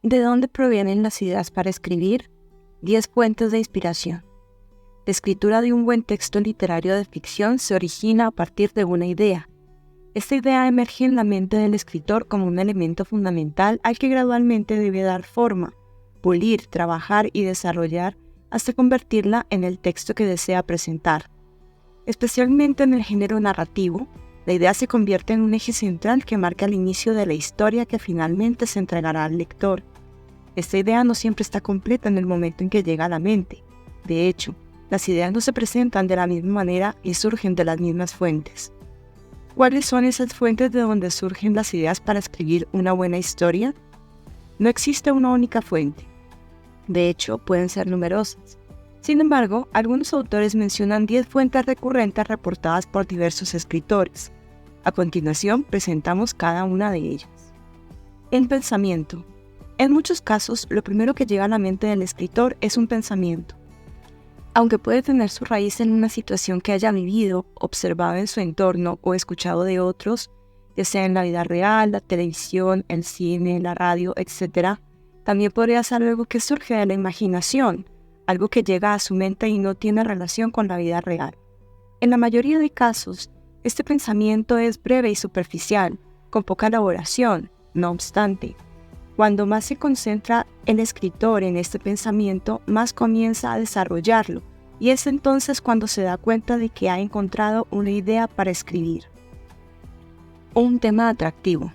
¿De dónde provienen las ideas para escribir? 10 fuentes de inspiración. La escritura de un buen texto literario de ficción se origina a partir de una idea. Esta idea emerge en la mente del escritor como un elemento fundamental al que gradualmente debe dar forma, pulir, trabajar y desarrollar hasta convertirla en el texto que desea presentar. Especialmente en el género narrativo, la idea se convierte en un eje central que marca el inicio de la historia que finalmente se entregará al lector. Esta idea no siempre está completa en el momento en que llega a la mente. De hecho, las ideas no se presentan de la misma manera y surgen de las mismas fuentes. ¿Cuáles son esas fuentes de donde surgen las ideas para escribir una buena historia? No existe una única fuente. De hecho, pueden ser numerosas. Sin embargo, algunos autores mencionan 10 fuentes recurrentes reportadas por diversos escritores. A continuación, presentamos cada una de ellas. El pensamiento. En muchos casos, lo primero que llega a la mente del escritor es un pensamiento. Aunque puede tener su raíz en una situación que haya vivido, observado en su entorno o escuchado de otros, ya sea en la vida real, la televisión, el cine, la radio, etc., también podría ser algo que surge de la imaginación, algo que llega a su mente y no tiene relación con la vida real. En la mayoría de casos, este pensamiento es breve y superficial, con poca elaboración. No obstante, cuando más se concentra el escritor en este pensamiento, más comienza a desarrollarlo, y es entonces cuando se da cuenta de que ha encontrado una idea para escribir. Un tema atractivo.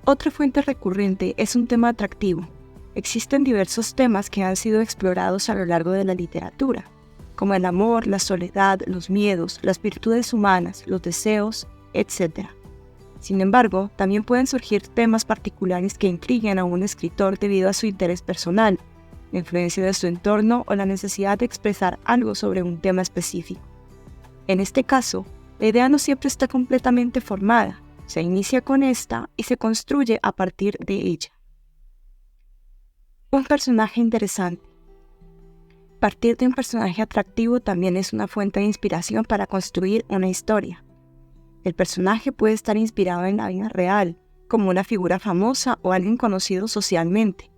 Otra fuente recurrente es un tema atractivo. Existen diversos temas que han sido explorados a lo largo de la literatura, como el amor, la soledad, los miedos, las virtudes humanas, los deseos, etc. Sin embargo, también pueden surgir temas particulares que intriguen a un escritor debido a su interés personal, la influencia de su entorno o la necesidad de expresar algo sobre un tema específico. En este caso, la idea no siempre está completamente formada, se inicia con esta y se construye a partir de ella. Un personaje interesante. Partir de un personaje atractivo también es una fuente de inspiración para construir una historia. El personaje puede estar inspirado en la vida real, como una figura famosa o alguien conocido socialmente.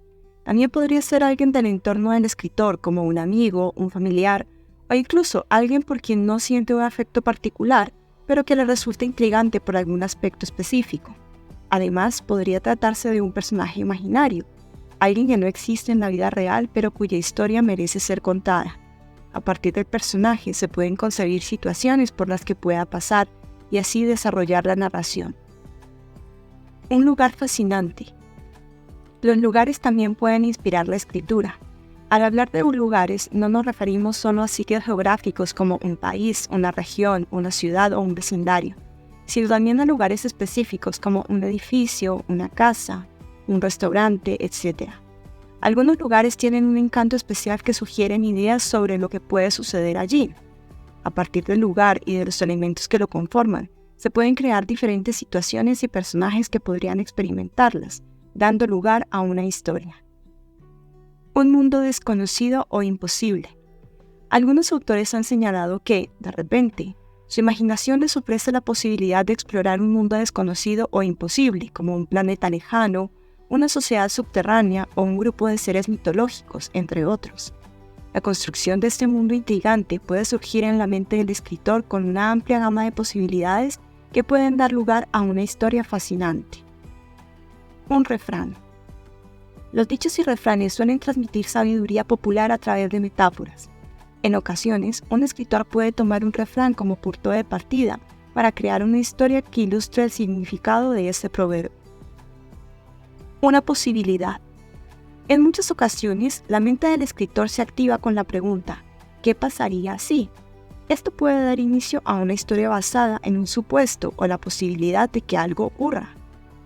También podría ser alguien del entorno del escritor, como un amigo, un familiar, o incluso alguien por quien no siente un afecto particular, pero que le resulta intrigante por algún aspecto específico. Además, podría tratarse de un personaje imaginario, alguien que no existe en la vida real, pero cuya historia merece ser contada. A partir del personaje se pueden concebir situaciones por las que pueda pasar y así desarrollar la narración. Un lugar fascinante. Los lugares también pueden inspirar la escritura. Al hablar de lugares, no nos referimos solo a sitios geográficos como un país, una región, una ciudad o un vecindario, sino también a lugares específicos como un edificio, una casa, un restaurante, etc. Algunos lugares tienen un encanto especial que sugieren ideas sobre lo que puede suceder allí. A partir del lugar y de los elementos que lo conforman, se pueden crear diferentes situaciones y personajes que podrían experimentarlas, dando lugar a una historia. Un mundo desconocido o imposible. Algunos autores han señalado que, de repente, su imaginación les ofrece la posibilidad de explorar un mundo desconocido o imposible, como un planeta lejano, una sociedad subterránea o un grupo de seres mitológicos, entre otros. La construcción de este mundo intrigante puede surgir en la mente del escritor con una amplia gama de posibilidades que pueden dar lugar a una historia fascinante. Un refrán. Los dichos y refranes suelen transmitir sabiduría popular a través de metáforas. En ocasiones, un escritor puede tomar un refrán como punto de partida para crear una historia que ilustre el significado de este proverbio. Una posibilidad. En muchas ocasiones, la mente del escritor se activa con la pregunta, ¿qué pasaría si? Esto puede dar inicio a una historia basada en un supuesto o la posibilidad de que algo ocurra.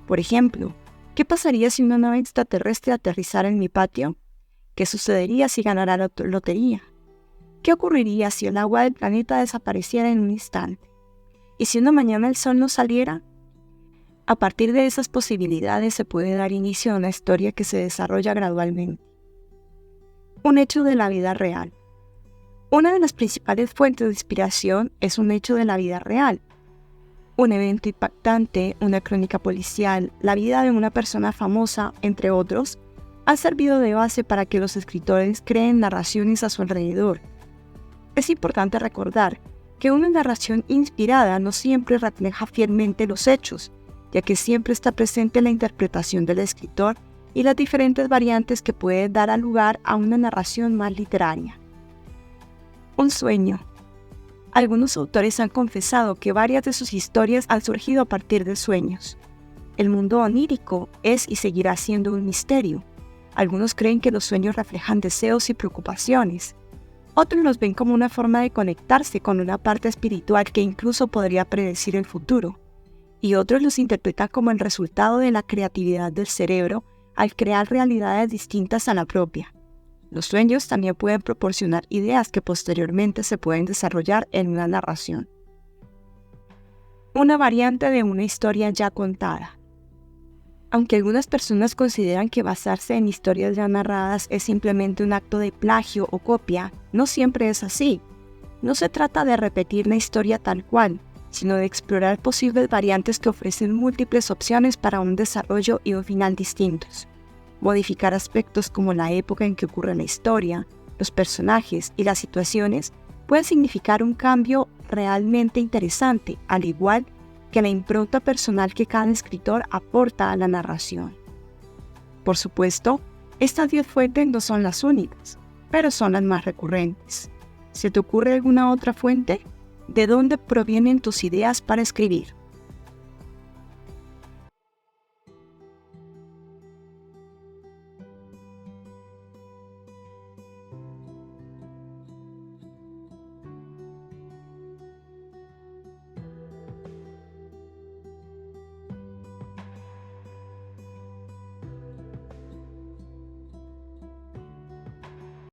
Por ejemplo, ¿qué pasaría si una nave extraterrestre aterrizara en mi patio? ¿Qué sucedería si ganara la lotería? ¿Qué ocurriría si el agua del planeta desapareciera en un instante? ¿Y si una mañana el sol no saliera? A partir de esas posibilidades se puede dar inicio a una historia que se desarrolla gradualmente. Un hecho de la vida real. Una de las principales fuentes de inspiración es un hecho de la vida real. Un evento impactante, una crónica policial, la vida de una persona famosa, entre otros, ha servido de base para que los escritores creen narraciones a su alrededor. Es importante recordar que una narración inspirada no siempre refleja fielmente los hechos, ya que siempre está presente la interpretación del escritor y las diferentes variantes que pueden dar lugar a una narración más literaria. Un sueño. Algunos autores han confesado que varias de sus historias han surgido a partir de sueños. El mundo onírico es y seguirá siendo un misterio. Algunos creen que los sueños reflejan deseos y preocupaciones. Otros los ven como una forma de conectarse con una parte espiritual que incluso podría predecir el futuro. Y otros los interpretan como el resultado de la creatividad del cerebro al crear realidades distintas a la propia. Los sueños también pueden proporcionar ideas que posteriormente se pueden desarrollar en una narración. Una variante de una historia ya contada. Aunque algunas personas consideran que basarse en historias ya narradas es simplemente un acto de plagio o copia, no siempre es así. No se trata de repetir la historia tal cual, sino de explorar posibles variantes que ofrecen múltiples opciones para un desarrollo y un final distintos. Modificar aspectos como la época en que ocurre la historia, los personajes y las situaciones puede significar un cambio realmente interesante, al igual que la impronta personal que cada escritor aporta a la narración. Por supuesto, estas 10 fuentes no son las únicas, pero son las más recurrentes. ¿Se te ocurre alguna otra fuente? ¿De dónde provienen tus ideas para escribir?